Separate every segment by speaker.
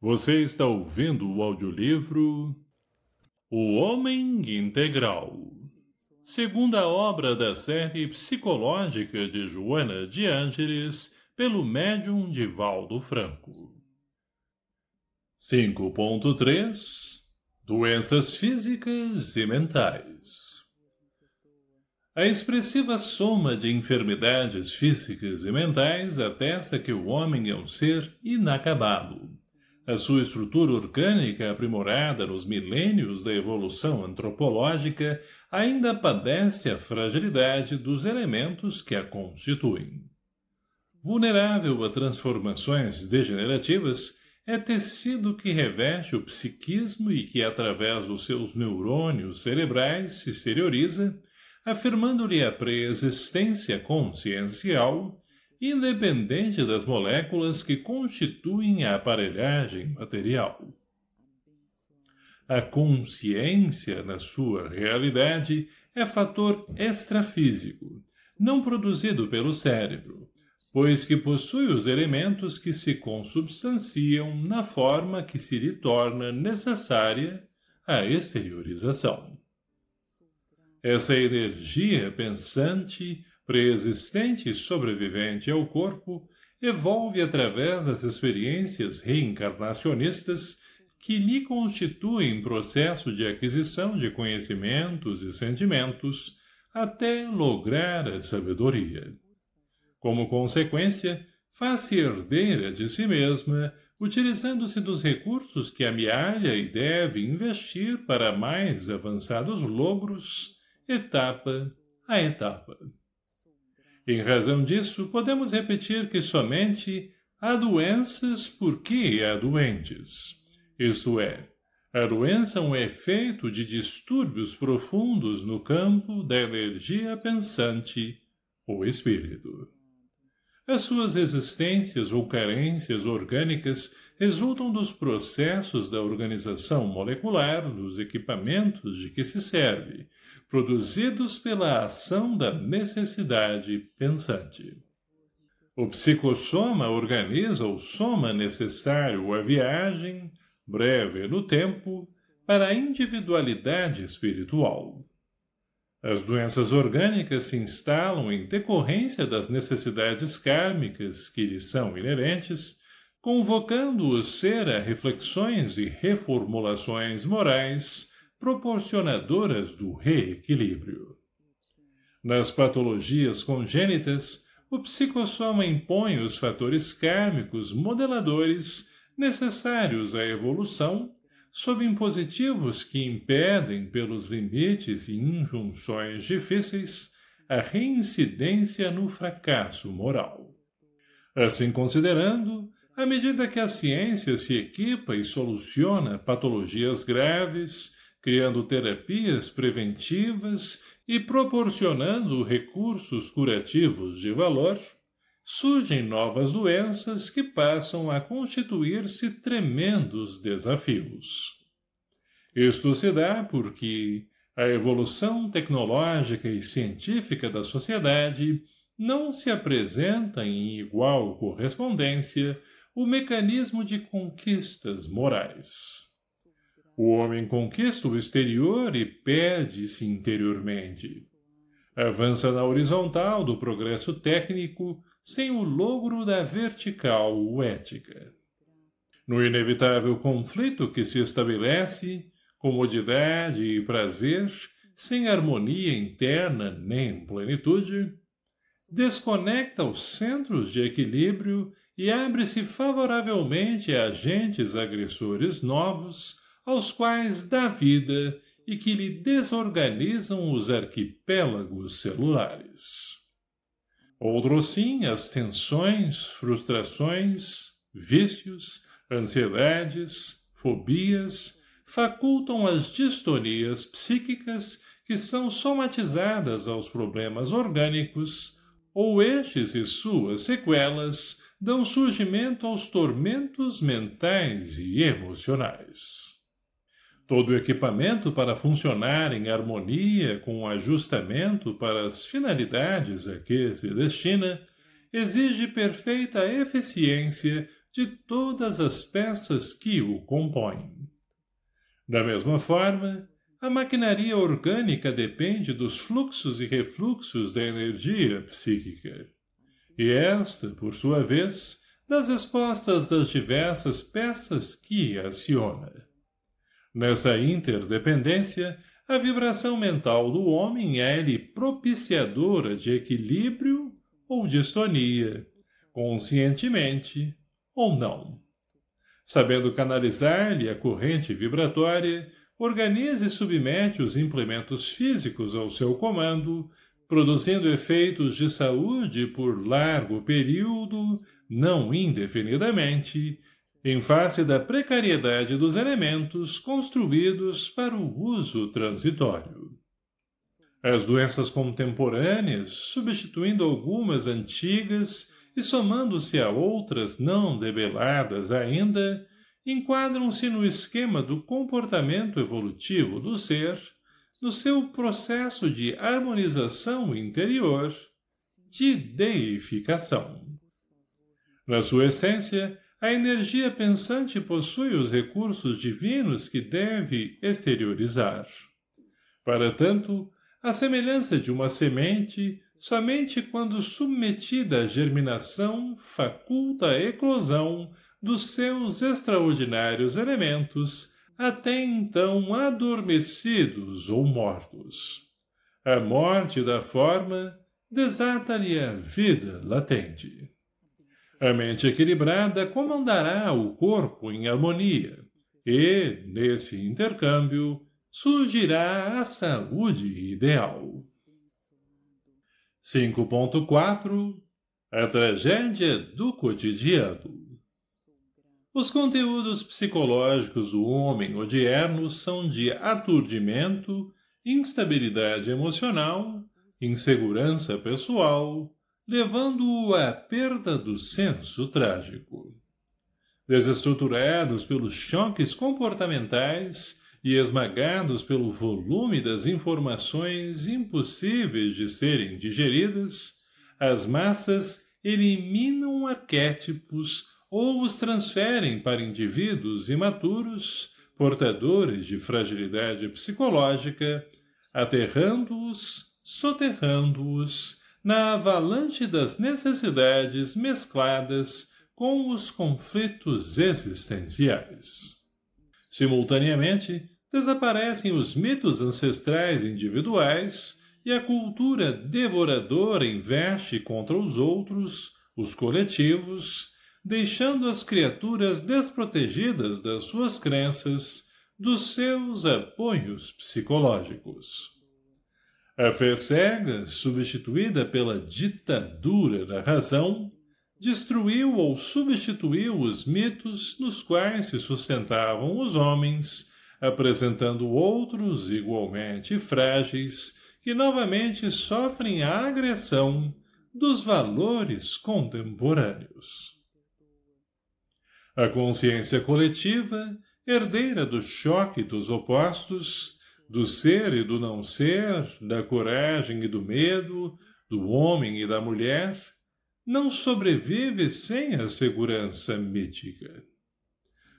Speaker 1: Você está ouvindo o audiolivro O Homem Integral, segunda obra da série psicológica de Joana de Ângeles, pelo médium Divaldo Franco. 5.3 Doenças físicas e mentais. A expressiva soma de enfermidades físicas e mentais atesta que o homem é um ser inacabado. A sua estrutura orgânica aprimorada nos milênios da evolução antropológica ainda padece a fragilidade dos elementos que a constituem. Vulnerável a transformações degenerativas, é tecido que reveste o psiquismo e que, através dos seus neurônios cerebrais, se exterioriza, afirmando-lhe a preexistência consciencial, independente das moléculas que constituem a aparelhagem material. A consciência, na sua realidade, é fator extrafísico, não produzido pelo cérebro, pois que possui os elementos que se consubstanciam na forma que se lhe torna necessária a exteriorização. Essa energia pensante, preexistente e sobrevivente ao corpo, evolve através das experiências reencarnacionistas que lhe constituem processo de aquisição de conhecimentos e sentimentos até lograr a sabedoria. Como consequência, faz-se herdeira de si mesma, utilizando-se dos recursos que amealha e deve investir para mais avançados logros, etapa a etapa. Em razão disso, podemos repetir que somente há doenças porque há doentes. Isto é, a doença é um efeito de distúrbios profundos no campo da energia pensante ou espírito. As suas resistências ou carências orgânicas resultam dos processos da organização molecular dos equipamentos de que se serve, produzidos pela ação da necessidade pensante. O psicossoma organiza o soma necessário à viagem, breve no tempo, para a individualidade espiritual. As doenças orgânicas se instalam em decorrência das necessidades kármicas que lhes são inerentes, convocando o ser a reflexões e reformulações morais proporcionadoras do reequilíbrio. Nas patologias congênitas, o psicossoma impõe os fatores kármicos modeladores necessários à evolução, sob impositivos que impedem, pelos limites e injunções difíceis, a reincidência no fracasso moral. Assim considerando, à medida que a ciência se equipa e soluciona patologias graves, criando terapias preventivas e proporcionando recursos curativos de valor, surgem novas doenças que passam a constituir-se tremendos desafios. Isto se dá porque a evolução tecnológica e científica da sociedade não se apresenta em igual correspondência o mecanismo de conquistas morais. O homem conquista o exterior e perde-se interiormente. Avança na horizontal do progresso técnico sem o logro da vertical ética. No inevitável conflito que se estabelece, comodidade e prazer, sem harmonia interna nem plenitude, desconecta os centros de equilíbrio e abre-se favoravelmente a agentes agressores novos, aos quais dá vida e que lhe desorganizam os arquipélagos celulares. Outros sim, as tensões, frustrações, vícios, ansiedades, fobias, facultam as distonias psíquicas que são somatizadas aos problemas orgânicos, ou estes e suas sequelas dão surgimento aos tormentos mentais e emocionais. Todo o equipamento para funcionar em harmonia com o ajustamento para as finalidades a que se destina exige perfeita eficiência de todas as peças que o compõem. Da mesma forma, a maquinaria orgânica depende dos fluxos e refluxos da energia psíquica, e esta, por sua vez, das respostas das diversas peças que aciona. Nessa interdependência, a vibração mental do homem é-lhe propiciadora de equilíbrio ou distonia, conscientemente ou não. Sabendo canalizar-lhe a corrente vibratória, organiza e submete os implementos físicos ao seu comando, produzindo efeitos de saúde por largo período, não indefinidamente, em face da precariedade dos elementos construídos para o uso transitório. As doenças contemporâneas, substituindo algumas antigas e somando-se a outras não debeladas ainda, enquadram-se no esquema do comportamento evolutivo do ser, no seu processo de harmonização interior, de deificação. Na sua essência, a energia pensante possui os recursos divinos que deve exteriorizar. Para tanto, a semelhança de uma semente, somente quando submetida à germinação, faculta a eclosão dos seus extraordinários elementos, até então adormecidos ou mortos. A morte da forma desata-lhe a vida latente. A mente equilibrada comandará o corpo em harmonia, e, nesse intercâmbio, surgirá a saúde ideal. 5.4 A tragédia do cotidiano. Os conteúdos psicológicos do homem odierno são de aturdimento, instabilidade emocional, insegurança pessoal, levando-o à perda do senso trágico. Desestruturados pelos choques comportamentais e esmagados pelo volume das informações impossíveis de serem digeridas, as massas eliminam arquétipos ou os transferem para indivíduos imaturos, portadores de fragilidade psicológica, aterrando-os, soterrando-os, na avalanche das necessidades mescladas com os conflitos existenciais. Simultaneamente, desaparecem os mitos ancestrais individuais e a cultura devoradora investe contra os outros, os coletivos, deixando as criaturas desprotegidas das suas crenças, dos seus apoios psicológicos. A fé cega, substituída pela ditadura da razão, destruiu ou substituiu os mitos nos quais se sustentavam os homens, apresentando outros igualmente frágeis que novamente sofrem a agressão dos valores contemporâneos. A consciência coletiva, herdeira do choque dos opostos, do ser e do não ser, da coragem e do medo, do homem e da mulher, não sobrevive sem a segurança mítica.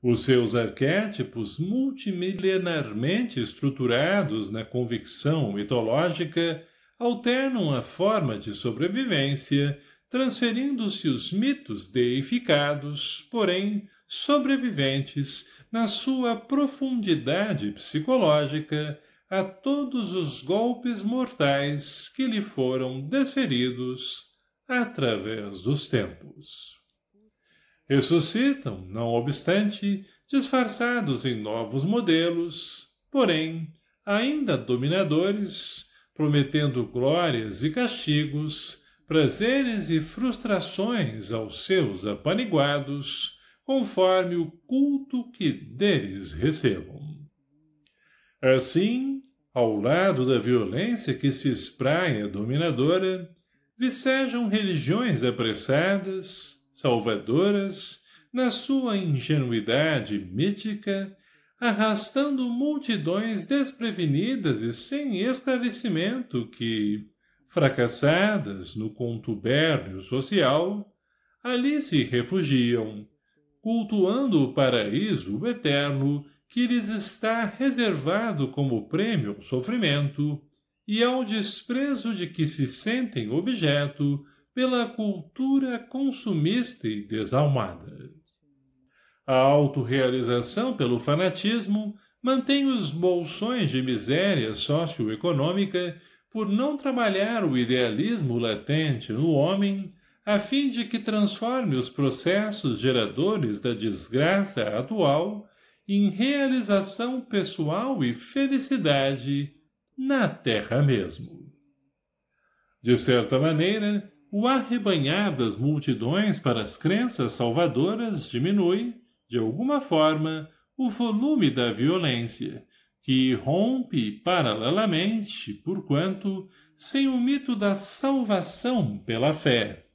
Speaker 1: Os seus arquétipos multimilenarmente estruturados na convicção mitológica alternam a forma de sobrevivência, transferindo-se os mitos deificados, porém sobreviventes, na sua profundidade psicológica, a todos os golpes mortais que lhe foram desferidos através dos tempos. Ressuscitam, não obstante, disfarçados em novos modelos, porém, ainda dominadores, prometendo glórias e castigos, prazeres e frustrações aos seus apaniguados, conforme o culto que deles recebam. Assim, ao lado da violência que se espraia dominadora, vicejam religiões apressadas, salvadoras, na sua ingenuidade mítica, arrastando multidões desprevenidas e sem esclarecimento que, fracassadas no contubérnio social, ali se refugiam, cultuando o paraíso eterno que lhes está reservado como prêmio ao sofrimento e ao desprezo de que se sentem objeto pela cultura consumista e desalmada. A autorrealização pelo fanatismo mantém os bolsões de miséria socioeconômica por não trabalhar o idealismo latente no homem, a fim de que transforme os processos geradores da desgraça atual em realização pessoal e felicidade na terra mesmo. De certa maneira, o arrebanhar das multidões para as crenças salvadoras diminui, de alguma forma, o volume da violência, que rompe paralelamente, porquanto, sem o mito da salvação pela fé.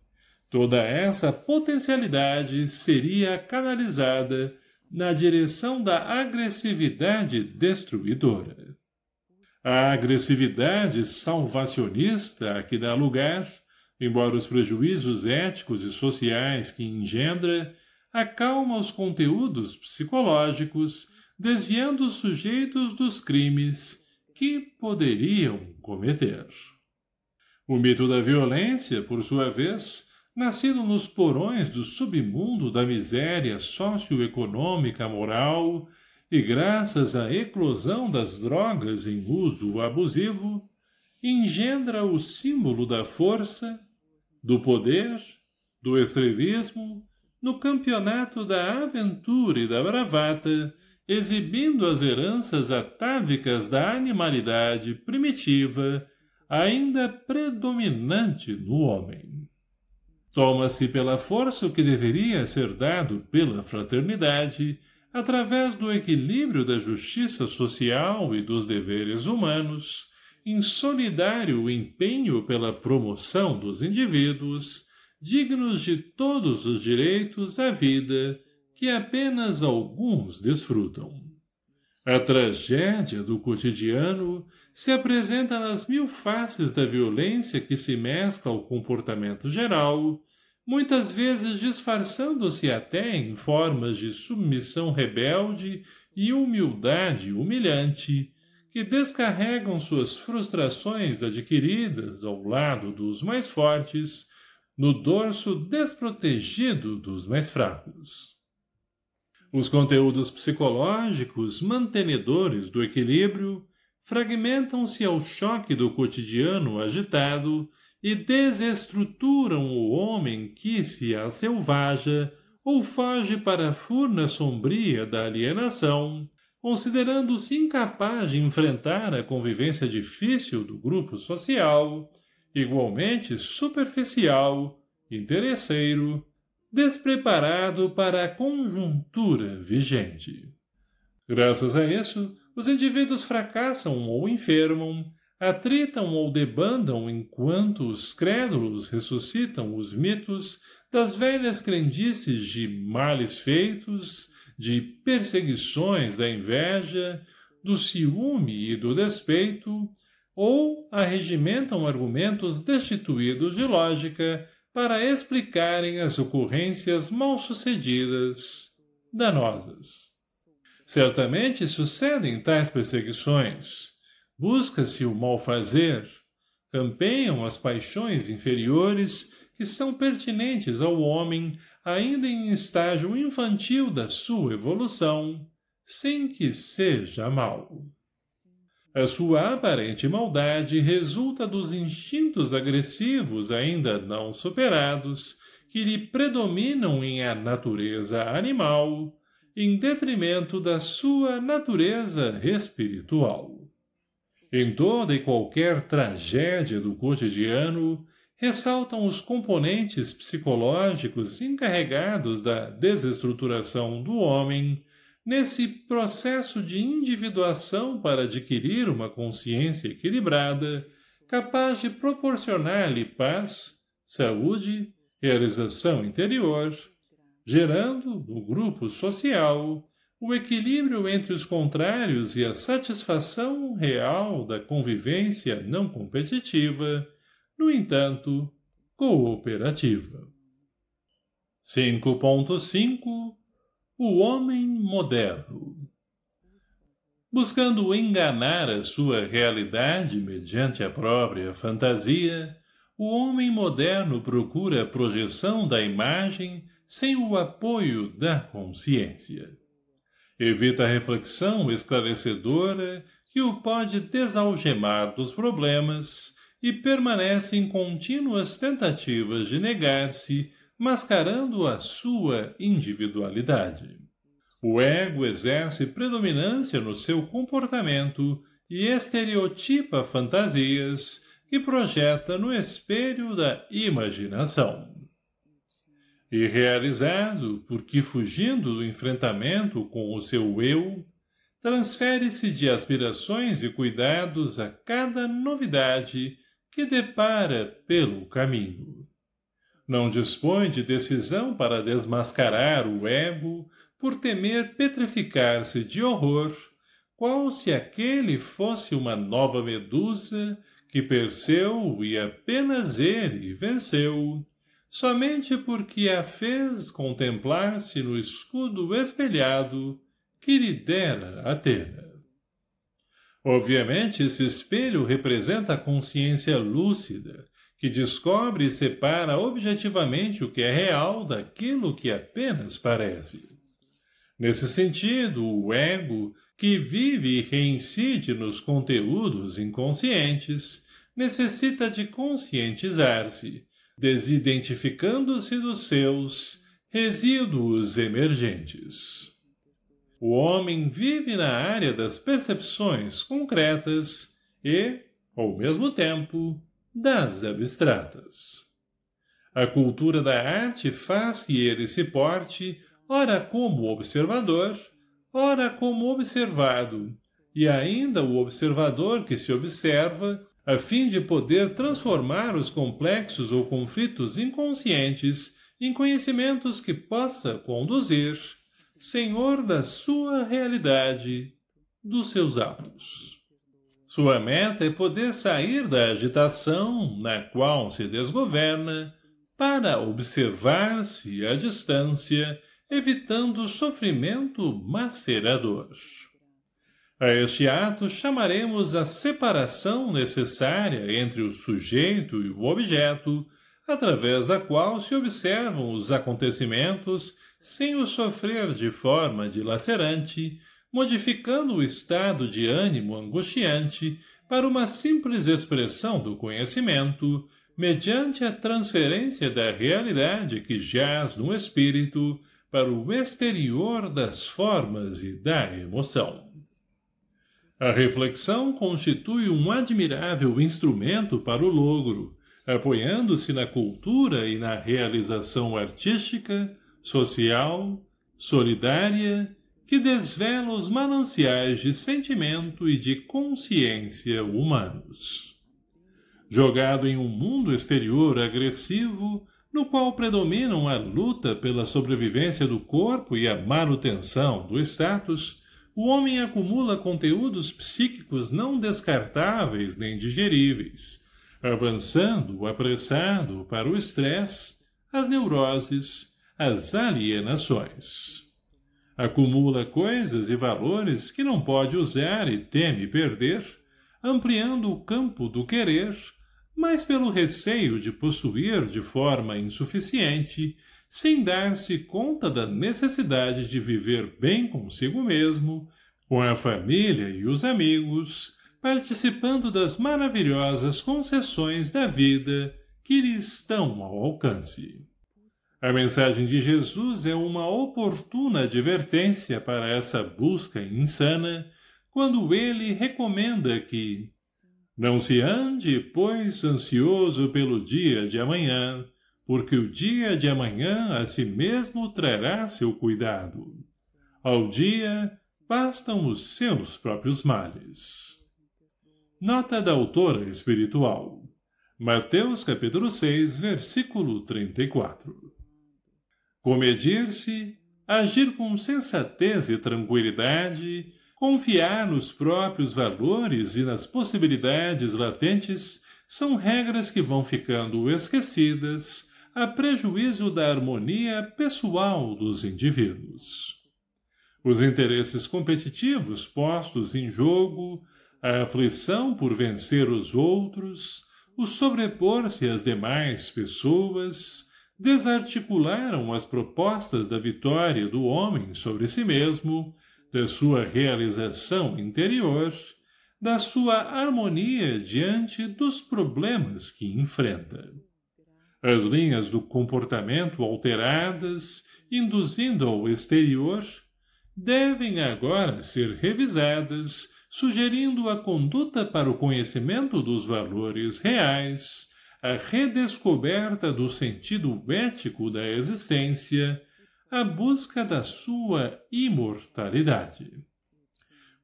Speaker 1: Toda essa potencialidade seria canalizada na direção da agressividade destruidora. A agressividade salvacionista a que dá lugar, embora os prejuízos éticos e sociais que engendra, acalma os conteúdos psicológicos, desviando os sujeitos dos crimes que poderiam cometer. O mito da violência, por sua vez, nascido nos porões do submundo da miséria socioeconômica moral e graças à eclosão das drogas em uso abusivo, engendra o símbolo da força, do poder, do estrelismo, no campeonato da aventura e da bravata, exibindo as heranças atávicas da animalidade primitiva, ainda predominante no homem. Toma-se pela força o que deveria ser dado pela fraternidade, através do equilíbrio da justiça social e dos deveres humanos, em solidário empenho pela promoção dos indivíduos, dignos de todos os direitos à vida que apenas alguns desfrutam. A tragédia do cotidiano se apresenta nas mil faces da violência que se mescla ao comportamento geral, muitas vezes disfarçando-se até em formas de submissão rebelde e humildade humilhante, que descarregam suas frustrações adquiridas ao lado dos mais fortes, no dorso desprotegido dos mais fracos. Os conteúdos psicológicos mantenedores do equilíbrio fragmentam-se ao choque do cotidiano agitado e desestruturam o homem que se asselvaja ou foge para a furna sombria da alienação, considerando-se incapaz de enfrentar a convivência difícil do grupo social, igualmente superficial, interesseiro, despreparado para a conjuntura vigente. Graças a isso, os indivíduos fracassam ou enfermam, atritam ou debandam enquanto os crédulos ressuscitam os mitos das velhas crendices de males feitos, de perseguições da inveja, do ciúme e do despeito, ou arregimentam argumentos destituídos de lógica para explicarem as ocorrências mal-sucedidas, danosas. Certamente sucedem tais perseguições. Busca-se o mal-fazer, campeiam as paixões inferiores que são pertinentes ao homem ainda em estágio infantil da sua evolução, sem que seja mal. A sua aparente maldade resulta dos instintos agressivos ainda não superados que lhe predominam em a natureza animal, em detrimento da sua natureza espiritual. Em toda e qualquer tragédia do cotidiano, ressaltam os componentes psicológicos encarregados da desestruturação do homem nesse processo de individuação para adquirir uma consciência equilibrada, capaz de proporcionar-lhe paz, saúde, realização interior, gerando, no grupo social, o equilíbrio entre os contrários e a satisfação real da convivência não competitiva, no entanto, cooperativa. 5.5 O homem moderno. Buscando enganar a sua realidade mediante a própria fantasia, o homem moderno procura a projeção da imagem sem o apoio da consciência. Evita a reflexão esclarecedora que o pode desalgemar dos problemas e permanece em contínuas tentativas de negar-se, mascarando a sua individualidade. O ego exerce predominância no seu comportamento e estereotipa fantasias que projeta no espelho da imaginação. Irrealizado, porque fugindo do enfrentamento com o seu eu, transfere-se de aspirações e cuidados a cada novidade que depara pelo caminho. Não dispõe de decisão para desmascarar o ego por temer petrificar-se de horror, qual se aquele fosse uma nova medusa que perceu e apenas ele venceu, somente porque a fez contemplar-se no escudo espelhado que lhe dera Atena. Obviamente, esse espelho representa a consciência lúcida, que descobre e separa objetivamente o que é real daquilo que apenas parece. Nesse sentido, o ego, que vive e reincide nos conteúdos inconscientes, necessita de conscientizar-se, desidentificando-se dos seus resíduos emergentes. O homem vive na área das percepções concretas e, ao mesmo tempo, das abstratas. A cultura da arte faz que ele se porte, ora como observador, ora como observado, e ainda o observador que se observa, a fim de poder transformar os complexos ou conflitos inconscientes em conhecimentos que possa conduzir, senhor da sua realidade, dos seus atos. Sua meta é poder sair da agitação na qual se desgoverna para observar-se à distância, evitando sofrimento macerador. A este ato chamaremos a separação necessária entre o sujeito e o objeto, através da qual se observam os acontecimentos sem os sofrer de forma dilacerante, modificando o estado de ânimo angustiante para uma simples expressão do conhecimento, mediante a transferência da realidade que jaz no espírito para o exterior das formas e da emoção. A reflexão constitui um admirável instrumento para o logro, apoiando-se na cultura e na realização artística, social, solidária, que desvela os mananciais de sentimento e de consciência humanos. Jogado em um mundo exterior agressivo, no qual predominam a luta pela sobrevivência do corpo e a manutenção do status, o homem acumula conteúdos psíquicos não descartáveis nem digeríveis, avançando apressado para o estresse, as neuroses, as alienações. Acumula coisas e valores que não pode usar e teme perder, ampliando o campo do querer, mas pelo receio de possuir de forma insuficiente, sem dar-se conta da necessidade de viver bem consigo mesmo, com a família e os amigos, participando das maravilhosas concessões da vida que lhe estão ao alcance. A mensagem de Jesus é uma oportuna advertência para essa busca insana, quando ele recomenda que não se ande, pois, ansioso pelo dia de amanhã, porque o dia de amanhã a si mesmo trará seu cuidado. Ao dia bastam os seus próprios males. Nota da autora espiritual. Mateus capítulo 6, versículo 34. Comedir-se, agir com sensatez e tranquilidade, confiar nos próprios valores e nas possibilidades latentes são regras que vão ficando esquecidas a prejuízo da harmonia pessoal dos indivíduos. Os interesses competitivos postos em jogo, a aflição por vencer os outros, o sobrepor-se às demais pessoas, desarticularam as propostas da vitória do homem sobre si mesmo, da sua realização interior, da sua harmonia diante dos problemas que enfrenta. As linhas do comportamento alteradas, induzindo ao exterior, devem agora ser revisadas, sugerindo a conduta para o conhecimento dos valores reais, a redescoberta do sentido ético da existência, a busca da sua imortalidade.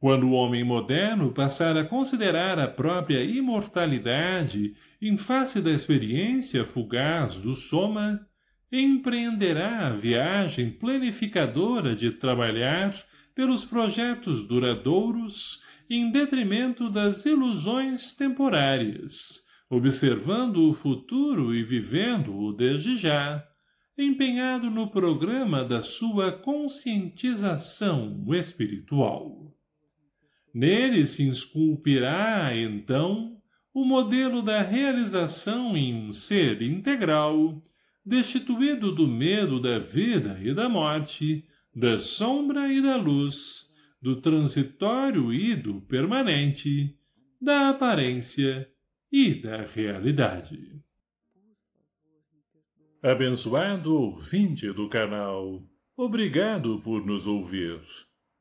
Speaker 1: Quando o homem moderno passar a considerar a própria imortalidade em face da experiência fugaz do soma, empreenderá a viagem planificadora de trabalhar pelos projetos duradouros em detrimento das ilusões temporárias, observando o futuro e vivendo-o desde já, empenhado no programa da sua conscientização espiritual. Nele se esculpirá, então, o modelo da realização em um ser integral, destituído do medo da vida e da morte, da sombra e da luz, do transitório e do permanente, da aparência e da realidade. Abençoado ouvinte do canal, obrigado por nos ouvir.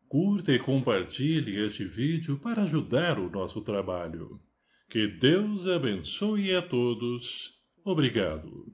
Speaker 1: Curta e compartilhe este vídeo para ajudar o nosso trabalho. Que Deus abençoe a todos. Obrigado.